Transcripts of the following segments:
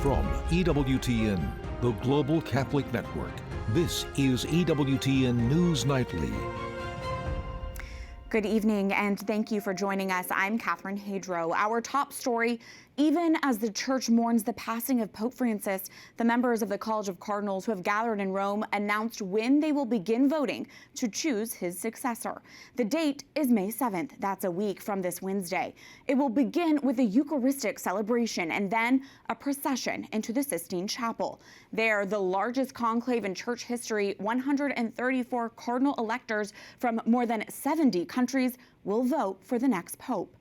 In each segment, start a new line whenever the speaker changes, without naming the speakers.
From EWTN, the Global Catholic Network, this is EWTN News Nightly.
Good evening, and thank you for joining us. I'm Catherine Hadro. Our top story: even as the church mourns the passing of Pope Francis, the members of the College of Cardinals who have gathered in Rome announced when they will begin voting to choose his successor. The date is May 7th. That's a week from this Wednesday. It will begin with a Eucharistic celebration and then a procession into the Sistine Chapel. There, the largest conclave in church history, 134 cardinal electors from more than 70 countries will vote for the next pope.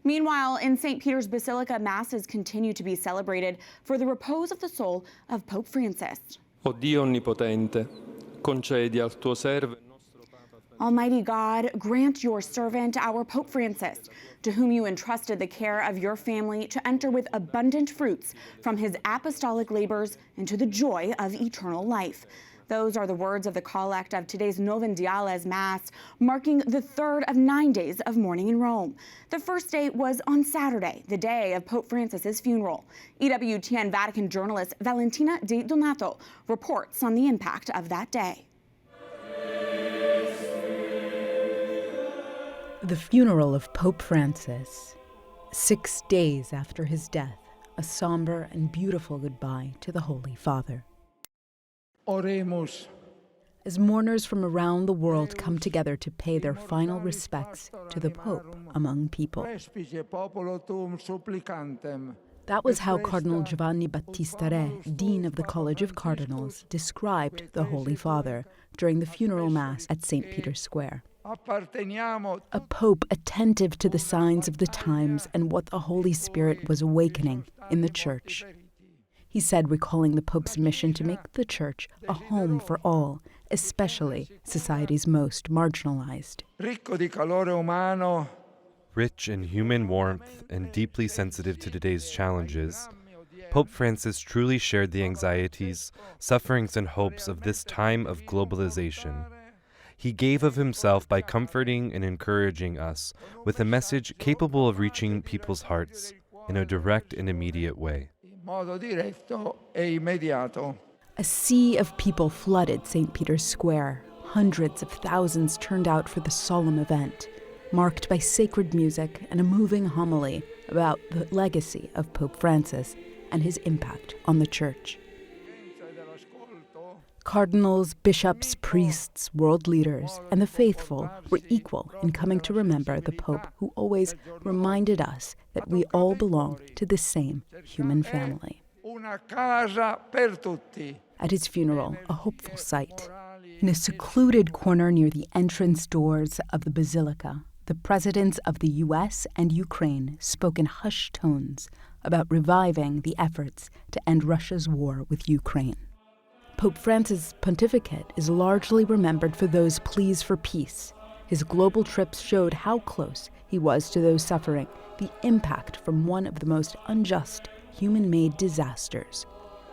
Meanwhile, in St. Peter's Basilica, masses continue to be celebrated for the repose of the soul of Pope Francis.
O Dio onnipotente, concedi al tuo servo.
Almighty God, grant your servant, our Pope Francis, to whom you entrusted the care of your family, to enter with abundant fruits from his apostolic labors into the joy of eternal life. Those are the words of the collect of today's Novendiales Mass, marking the third of 9 days of mourning in Rome. The first day was on Saturday, the day of Pope Francis's funeral. EWTN Vatican journalist Valentina De Donato reports on the impact of that day.
The funeral of Pope Francis. 6 days after his death, a somber and beautiful goodbye to the Holy Father.
Oremus.
As mourners from around the world come together to pay their final respects to the Pope among people. That was how Cardinal Giovanni Battista Re, Dean of the College of Cardinals, described the Holy Father during the funeral Mass at St. Peter's Square. A pope attentive to the signs of the times and what the Holy Spirit was awakening in the Church. He said, recalling the Pope's mission to make the Church a home for all, especially society's most marginalized.
Rich in human warmth and deeply sensitive to today's challenges, Pope Francis truly shared the anxieties, sufferings, and hopes of this time of globalization. He gave of himself by comforting and encouraging us with a message capable of reaching people's hearts in a direct and immediate way.
A sea of people flooded St. Peter's Square. Hundreds of thousands turned out for the solemn event, marked by sacred music and a moving homily about the legacy of Pope Francis and his impact on the Church. Cardinals, bishops, priests, world leaders, and the faithful were equal in coming to remember the Pope who always reminded us that we all belong to the same human family. At his funeral, a hopeful sight. In a secluded corner near the entrance doors of the Basilica, the presidents of the U.S. and Ukraine spoke in hushed tones about reviving the efforts to end Russia's war with Ukraine. Pope Francis' pontificate is largely remembered for those pleas for peace. His global trips showed how close he was to those suffering the impact from one of the most unjust human-made disasters,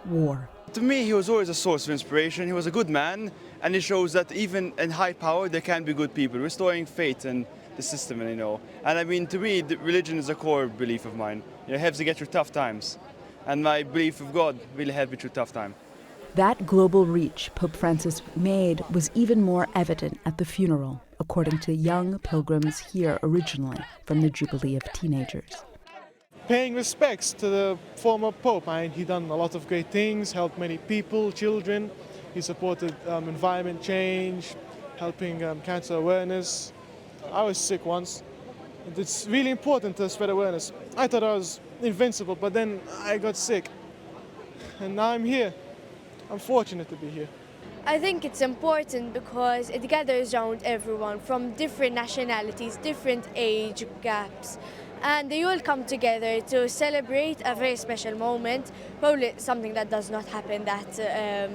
war.
To me, he was always a source of inspiration. He was a good man, and it shows that even in high power, there can be good people, restoring faith in the system, And I mean, to me, religion is a core belief of mine. It helps you get through tough times. And my belief of God really helped me through tough time.
That global reach Pope Francis made was even more evident at the funeral, according to young pilgrims here originally from the Jubilee of Teenagers.
Paying respects to the former Pope. He done a lot of great things, helped many people, children. He supported environment change, helping cancer awareness. I was sick once. It's really important to spread awareness. I thought I was invincible, but then I got sick. And now I'm here. I'm fortunate to be here.
I think it's important because it gathers around everyone from different nationalities, different age gaps, and they all come together to celebrate a very special moment, probably something that does not happen that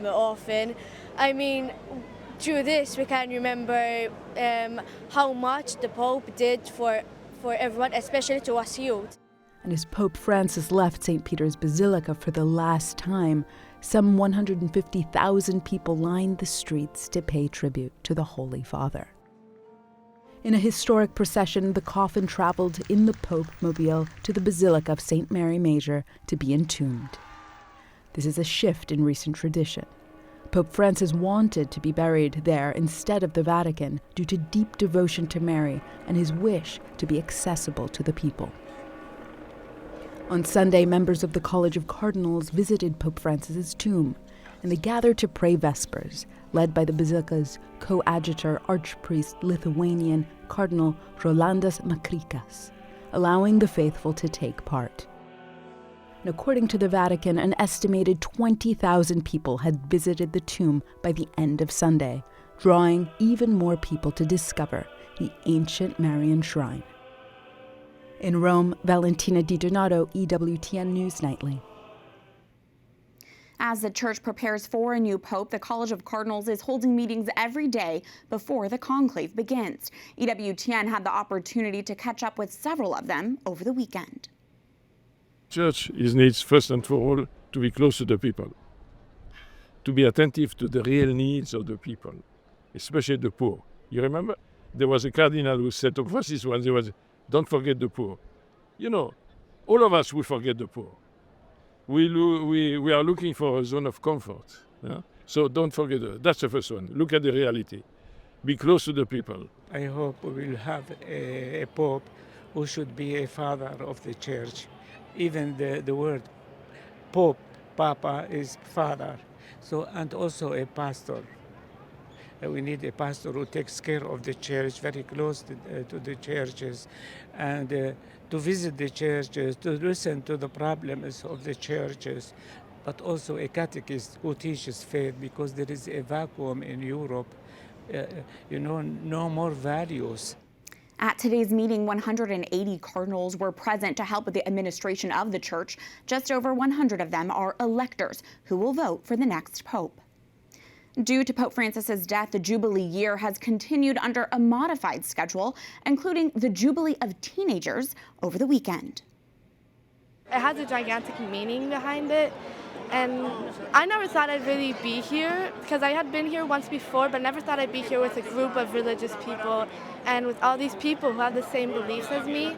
often. I mean, through this we can remember how much the Pope did for everyone, especially to us youth.
And as Pope Francis left St. Peter's Basilica for the last time, some 150,000 people lined the streets to pay tribute to the Holy Father. In a historic procession, the coffin traveled in the Pope mobile to the Basilica of St. Mary Major to be entombed. This is a shift in recent tradition. Pope Francis wanted to be buried there instead of the Vatican due to deep devotion to Mary and his wish to be accessible to the people. On Sunday, members of the College of Cardinals visited Pope Francis's tomb, and they gathered to pray Vespers, led by the Basilica's coadjutor, Archpriest Lithuanian Cardinal Rolandas Makrikas, allowing the faithful to take part. And according to the Vatican, an estimated 20,000 people had visited the tomb by the end of Sunday, drawing even more people to discover the ancient Marian shrine. In Rome, Valentina Di Donato, EWTN News Nightly.
As the church prepares for a new pope, the College of Cardinals is holding meetings every day before the conclave begins. EWTN had the opportunity to catch up with several of them over the weekend.
Church needs first and for all to be close to the people, to be attentive to the real needs of the people, especially the poor. You remember? There was a cardinal who said to Francis once, don't forget the poor. You know, all of us will forget the poor. We are looking for a zone of comfort. Yeah? So don't forget that. That's the first one. Look at the reality. Be close to the people.
I hope we will have a pope who should be a father of the church. Even the word pope, papa, is father. So, and also a pastor. We need a pastor who takes care of the church, very close to the churches, and to visit the churches, to listen to the problems of the churches, but also a catechist who teaches faith, because there is a vacuum in Europe, no more values.
At today's meeting, 180 cardinals were present to help with the administration of the church. Just over 100 of them are electors who will vote for the next pope. Due to Pope Francis's death, the Jubilee year has continued under a modified schedule, including the Jubilee of Teenagers over the weekend.
It has a gigantic meaning behind it, and I never thought I'd really be here, because I had been here once before, but never thought I'd be here with a group of religious people and with all these people who have the same beliefs as me.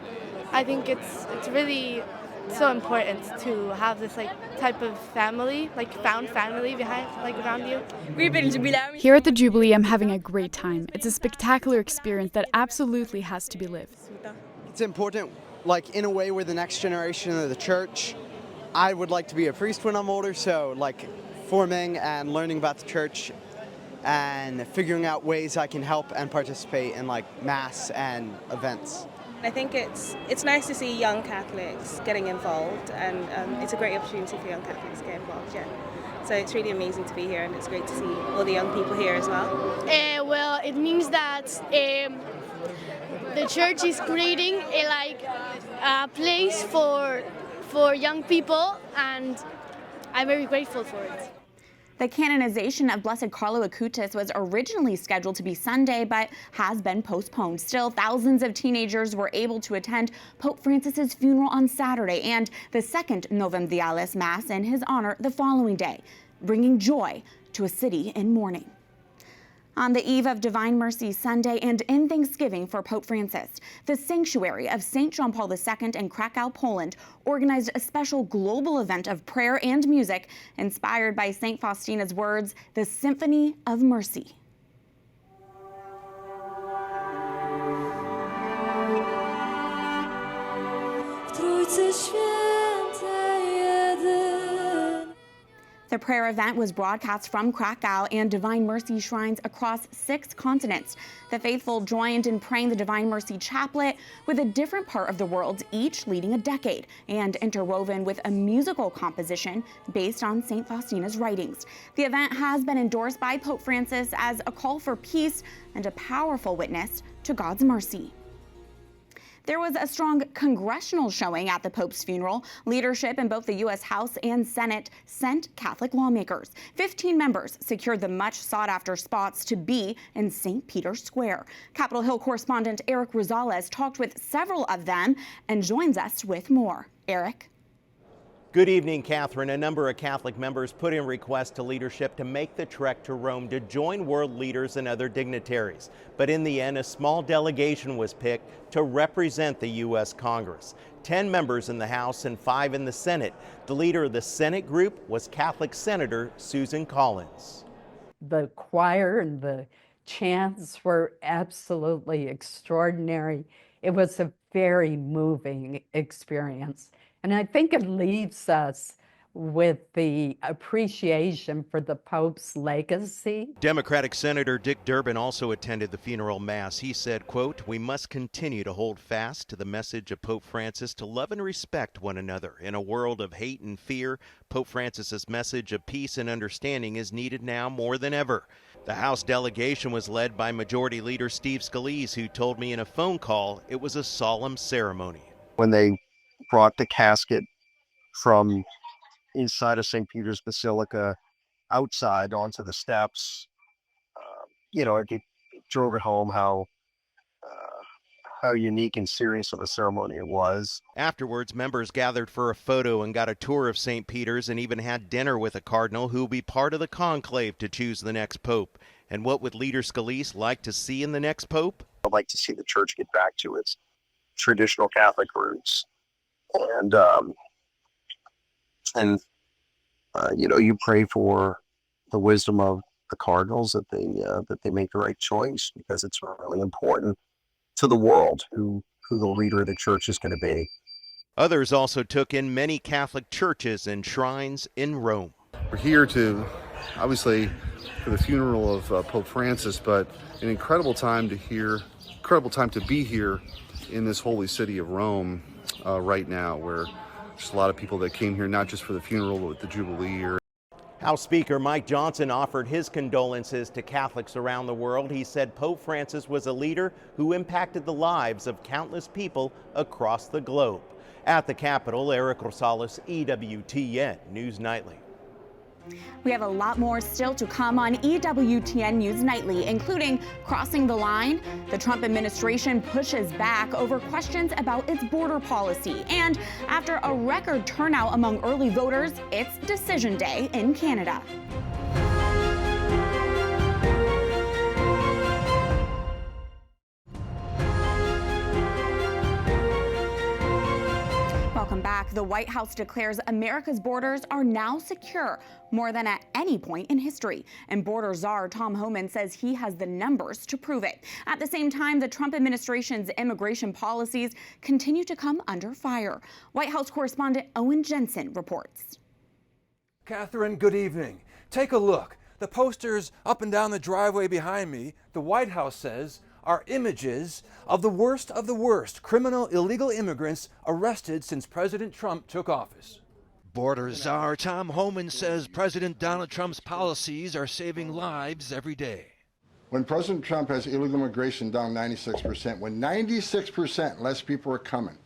I think it's really so important to have this type of family, found family behind, around you.
Here at the Jubilee, I'm having a great time. It's a spectacular experience that absolutely has to be lived.
It's important, in a way, we're the next generation of the church. I would like to be a priest when I'm older, so forming and learning about the church and figuring out ways I can help and participate in mass and events.
I think it's nice to see young Catholics getting involved, and it's a great opportunity for young Catholics to get involved, yeah. So it's really amazing to be here, and it's great to see all the young people here as well.
Well, it means that the church is creating a place for young people, and I'm very grateful for it.
The canonization of Blessed Carlo Acutis was originally scheduled to be Sunday, but has been postponed. Still, thousands of teenagers were able to attend Pope Francis's funeral on Saturday and the second Novem Dialis Mass in his honor the following day, bringing joy to a city in mourning. On the eve of Divine Mercy Sunday and in Thanksgiving for Pope Francis, the Sanctuary of St. John Paul II in Krakow, Poland, organized a special global event of prayer and music inspired by St. Faustina's words, the Symphony of Mercy. The prayer event was broadcast from Crackdown and Divine Mercy shrines across 6 continents. The faithful joined in praying the Divine Mercy chaplet with a different part of the world, each leading a decade, and interwoven with a musical composition based on St. Faustina's writings. The event has been endorsed by Pope Francis as a call for peace and a powerful witness to God's mercy. There was a strong congressional showing at the Pope's funeral. Leadership in both the U.S. House and Senate sent Catholic lawmakers. 15 members secured the much sought-after spots to be in St. Peter's Square. Capitol Hill correspondent Eric Rosales talked with several of them and joins us with more. Eric?
Good evening, Catherine. A number of Catholic members put in requests to leadership to make the trek to Rome to join world leaders and other dignitaries. But in the end, a small delegation was picked to represent the U.S. Congress. 10 members in the House and 5 in the Senate. The leader of the Senate group was Catholic Senator Susan Collins.
The choir and the chants were absolutely extraordinary. It was a very moving experience. And I think it leaves us with the appreciation for the Pope's legacy.
Democratic Senator Dick Durbin also attended the funeral mass. He said, quote, "We must continue to hold fast to the message of Pope Francis to love and respect one another. In a world of hate and fear, Pope Francis's message of peace and understanding is needed now more than ever." The House delegation was led by Majority Leader Steve Scalise, who told me in a phone call it was a solemn ceremony.
When they brought the casket from inside of St. Peter's Basilica outside onto the steps, it drove it home how unique and serious of a ceremony it was.
Afterwards, members gathered for a photo and got a tour of St. Peter's and even had dinner with a cardinal who will be part of the conclave to choose the next pope. And what would Leader Scalise like to see in the next pope?
I'd like to see the church get back to its traditional Catholic roots. You pray for the wisdom of the Cardinals that they make the right choice, because it's really important to the world who the leader of the church is going to be.
Others also took in many Catholic churches and shrines in Rome.
We're here obviously for the funeral of Pope Francis, but an incredible time to be here in this holy city of Rome right now, where there's a lot of people that came here not just for the funeral, but with the Jubilee year.
House Speaker Mike Johnson offered his condolences to Catholics around the world. He said Pope Francis was a leader who impacted the lives of countless people across the globe. At the Capitol, Eric Rosales, EWTN News Nightly.
We have a lot more still to come on EWTN News Nightly, including crossing the line. The Trump administration pushes back over questions about its border policy. And after a record turnout among early voters, it's Decision Day in Canada. Welcome back. The White House declares America's borders are now secure, more than at any point in history. And border czar Tom Homan says he has the numbers to prove it. At the same time, the Trump administration's immigration policies continue to come under fire. White House correspondent Owen Jensen reports.
Catherine, good evening. Take a look. The posters up and down the driveway behind me, the White House says, are images of the worst criminal illegal immigrants arrested since President Trump took office.
Border czar Tom Homan says President Donald Trump's policies are saving lives every day.
When President Trump has illegal immigration down 96%, when 96% less people are coming,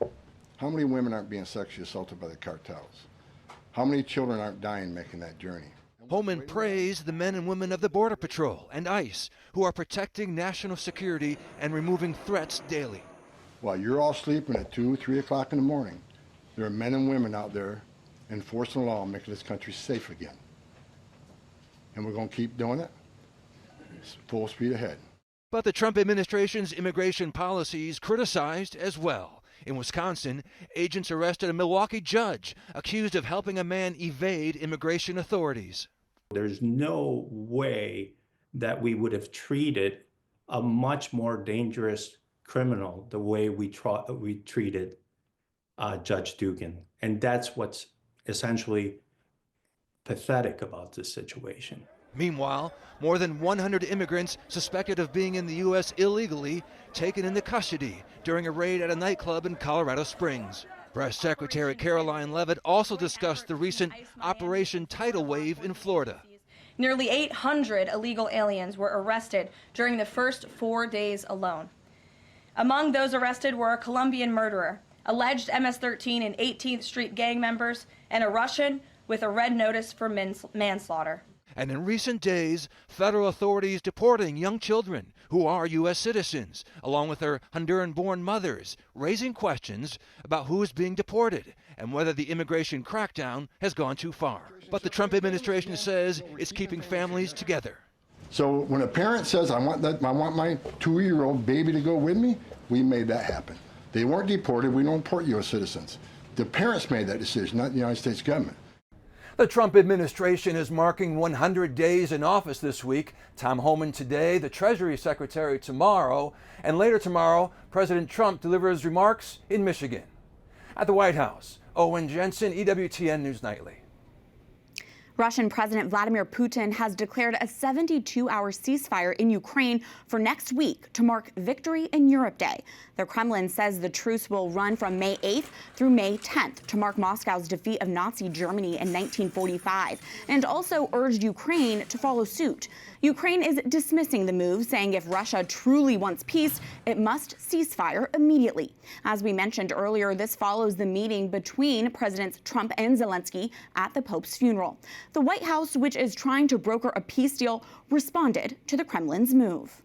how many women aren't being sexually assaulted by the cartels? How many children aren't dying making that journey?
Homan praised the men and women of the Border Patrol and ICE who are protecting national security and removing threats daily.
While you're all sleeping at 2, 3 o'clock in the morning, there are men and women out there enforcing the law and making this country safe again. And we're going to keep doing it. Full speed ahead.
But the Trump administration's immigration policies criticized as well. In Wisconsin, agents arrested a Milwaukee judge accused of helping a man evade immigration authorities.
There's no way that we would have treated a much more dangerous criminal the way we treated Judge Dugan. And that's what's essentially pathetic about this situation.
Meanwhile, more than 100 immigrants suspected of being in the U.S. illegally taken into custody during a raid at a nightclub in Colorado Springs. Press Secretary Caroline Leavitt also discussed the recent Operation Tidal Wave in Florida.
Nearly 800 illegal aliens were arrested during the first 4 days alone. Among those arrested were a Colombian murderer, alleged MS-13 and 18th Street gang members, and a Russian with a red notice for manslaughter.
And in recent days, federal authorities deporting young children who are U.S. citizens, along with their Honduran-born mothers, raising questions about who is being deported and whether the immigration crackdown has gone too far. But the Trump administration says it's keeping families together.
So when a parent says, I want my 2-year-old baby to go with me, we made that happen. They weren't deported. We don't deport U.S. citizens. The parents made that decision, not the United States government.
The Trump administration is marking 100 days in office this week. Tom Homan today, the Treasury Secretary tomorrow, and later tomorrow, President Trump delivers remarks in Michigan. At the White House, Owen Jensen, EWTN News Nightly.
Russian President Vladimir Putin has declared a 72-hour ceasefire in Ukraine for next week to mark Victory in Europe Day. The Kremlin says the truce will run from May 8th through May 10th to mark Moscow's defeat of Nazi Germany in 1945, and also urged Ukraine to follow suit. Ukraine is dismissing the move, saying if Russia truly wants peace, it must cease fire immediately. As we mentioned earlier, this follows the meeting between Presidents Trump and Zelensky at the Pope's funeral. The White House, which is trying to broker a peace deal, responded to the Kremlin's move.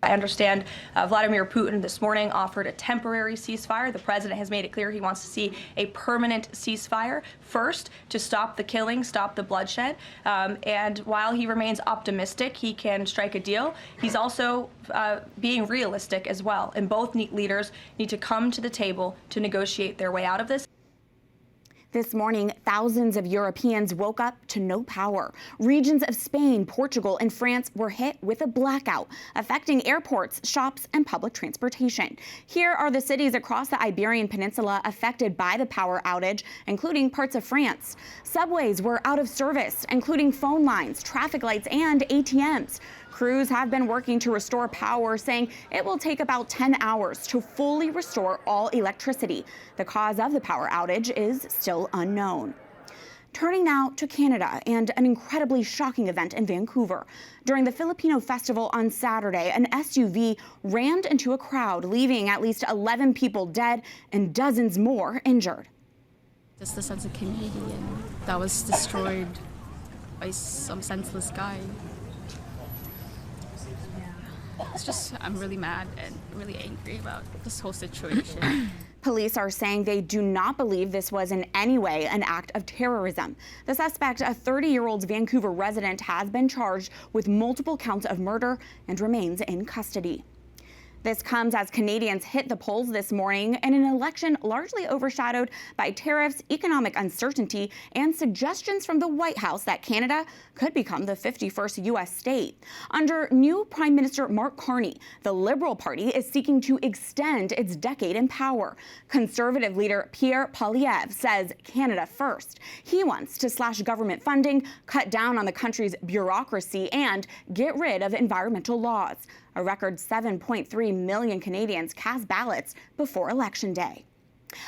I understand Vladimir Putin this morning offered a temporary ceasefire. The president has made it clear he wants to see a permanent ceasefire, first to stop the killing, stop the bloodshed. And while he remains optimistic he can strike a deal, he's also being realistic as well. And both leaders need to come to the table to negotiate their way out of this.
This morning, thousands of Europeans woke up to no power. Regions of Spain, Portugal, and France were hit with a blackout, affecting airports, shops, and public transportation. Here are the cities across the Iberian Peninsula affected by the power outage, including parts of France. Subways were out of service, including phone lines, traffic lights, and ATMs. Crews have been working to restore power, saying it will take about 10 hours to fully restore all electricity. The cause of the power outage is still unknown. Turning now to Canada and an incredibly shocking event in Vancouver. During the Filipino festival on Saturday, an SUV rammed into a crowd, leaving at least 11 people dead and dozens more injured.
Just the sense of community that was destroyed by some senseless guy. It's just, I'm really mad and really angry about this whole situation.
Police are saying they do not believe this was in any way an act of terrorism. The suspect, a 30-year-old Vancouver resident, has been charged with multiple counts of murder and remains in custody. This comes as Canadians hit the polls this morning in an election largely overshadowed by tariffs, economic uncertainty, and suggestions from the White House that Canada could become the 51st U.S. state. Under new Prime Minister Mark Carney, the Liberal Party is seeking to extend its decade in power. Conservative leader Pierre Poilievre says Canada first. He wants to slash government funding, cut down on the country's bureaucracy, and get rid of environmental laws. A record 7.3 million Canadians cast ballots before Election Day.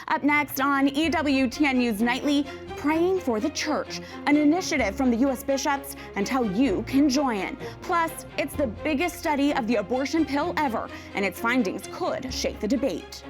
Up next on EWTN News Nightly, Praying for the Church, an initiative from the U.S. bishops and how you can join. Plus, it's the biggest study of the abortion pill ever, and its findings could shake the debate.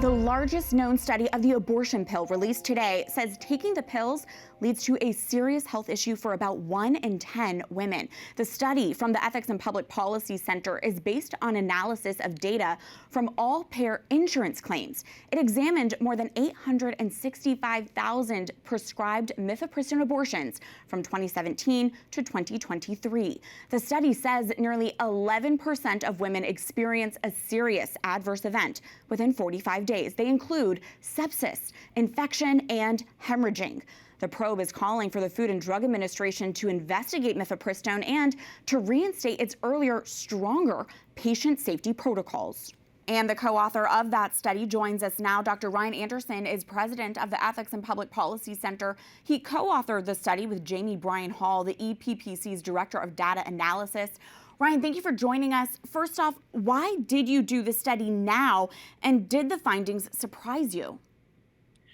The largest known study of the abortion pill released today says taking the pills leads to a serious health issue for about 1 in 10 women. The study from the Ethics and Public Policy Center is based on analysis of data from all payer insurance claims. It examined more than 865,000 prescribed mifepristone abortions from 2017 to 2023. The study says nearly 11% of women experience a serious adverse event within 45 days. They include sepsis, infection, and hemorrhaging. The probe is calling for the Food and Drug Administration to investigate mifepristone and to reinstate its earlier, stronger patient safety protocols. And the co-author of that study joins us now. Dr. Ryan Anderson is president of the Ethics and Public Policy Center. He co-authored the study with Jamie Bryan Hall, the EPPC's Director of Data Analysis. Ryan, thank you for joining us. First off, why did you do the study now, and did the findings surprise you?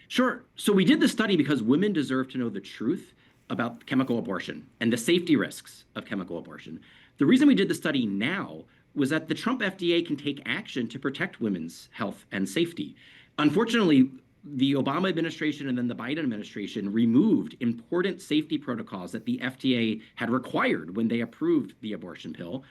Sure. So we did the study because women deserve to know the truth about chemical abortion and the safety risks of chemical abortion. The reason we did the study now was that the Trump FDA can take action to protect women's health and safety. Unfortunately, the Obama administration and then the Biden administration removed important safety protocols that the FDA had required when they approved the abortion pill.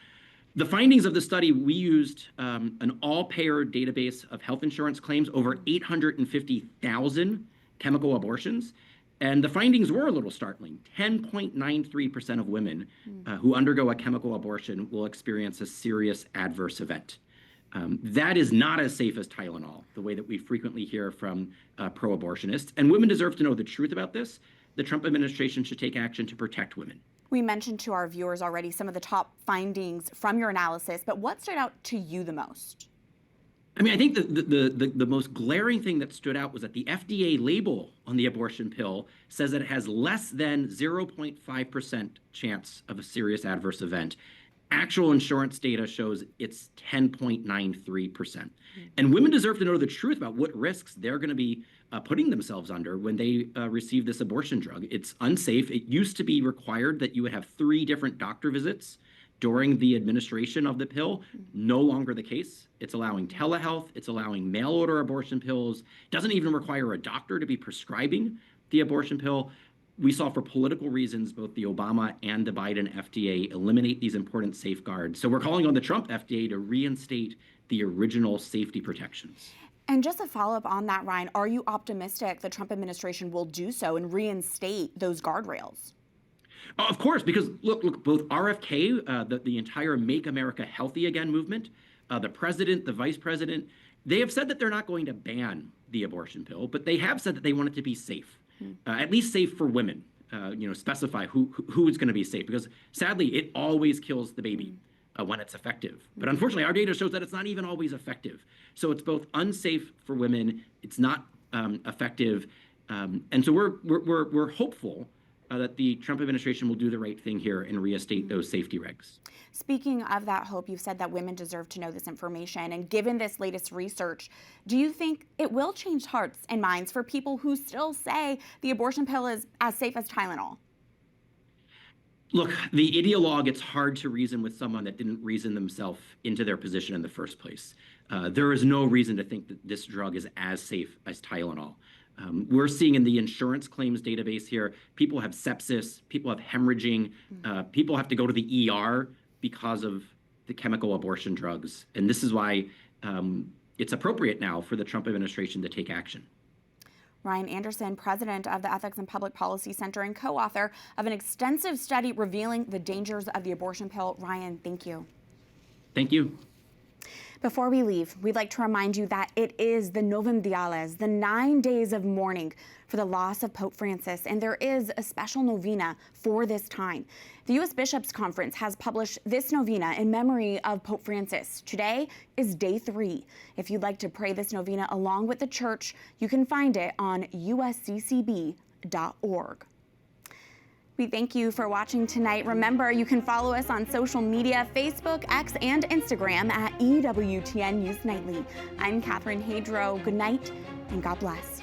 The findings of the study, we used an all-payer database of health insurance claims, over 850,000 chemical abortions. And the findings were a little startling. 10.93% of women who undergo a chemical abortion will experience a serious adverse event. That is not as safe as Tylenol, the way that we frequently hear from pro-abortionists. And women deserve to know the truth about this. The Trump administration should take action to protect women.
We mentioned to our viewers already some of the top findings from your analysis, but what stood out to you the most?
I mean, I think the most glaring thing that stood out was that the FDA label on the abortion pill says that it has less than 0.5% chance of a serious adverse event. Actual insurance data shows it's 10.93%. And women deserve to know the truth about what risks they're going to be putting themselves under when they receive this abortion drug. It's unsafe. It used to be required that you would have 3 different doctor visits during the administration of the pill. No longer the case. It's allowing telehealth. It's allowing mail order abortion pills. Doesn't even require a doctor to be prescribing the abortion pill. We saw, for political reasons, both the Obama and the Biden FDA eliminate these important safeguards. So we're calling on the Trump FDA to reinstate the original safety protections.
And just a follow-up on that, Ryan, are you optimistic the Trump administration will do so and reinstate those guardrails?
Of course, because look, both RFK, the entire Make America Healthy Again movement, the president, the vice president, they have said that they're not going to ban the abortion pill, but they have said that they want it to be safe, at least safe for women. Specify who is going to be safe, because sadly, it always kills the baby when it's effective. But unfortunately, our data shows that it's not even always effective. So it's both unsafe for women, it's not effective, and so we're hopeful that the Trump administration will do the right thing here and reinstate those safety regs.
Speaking of that hope, you've said that women deserve to know this information. And given this latest research, do you think it will change hearts and minds for people who still say the abortion pill is as safe as Tylenol?
Look, the ideologue, it's hard to reason with someone that didn't reason themselves into their position in the first place. There is no reason to think that this drug is as safe as Tylenol. We're seeing in the insurance claims database here, people have sepsis, people have hemorrhaging, people have to go to the ER because of the chemical abortion drugs. And this is why it's appropriate now for the Trump administration to take action.
Ryan Anderson, president of the Ethics and Public Policy Center and co-author of an extensive study revealing the dangers of the abortion pill. Ryan, thank you.
Thank you.
Before we leave, we'd like to remind you that it is the Novum Diales, the 9 days of mourning for the loss of Pope Francis, and there is a special novena for this time. The U.S. Bishops' Conference has published this novena in memory of Pope Francis. Today is day 3. If you'd like to pray this novena along with the church, you can find it on usccb.org. We thank you for watching tonight. Remember, you can follow us on social media, Facebook, X, and Instagram at EWTN News Nightly. I'm Catherine Hadro. Good night, and God bless.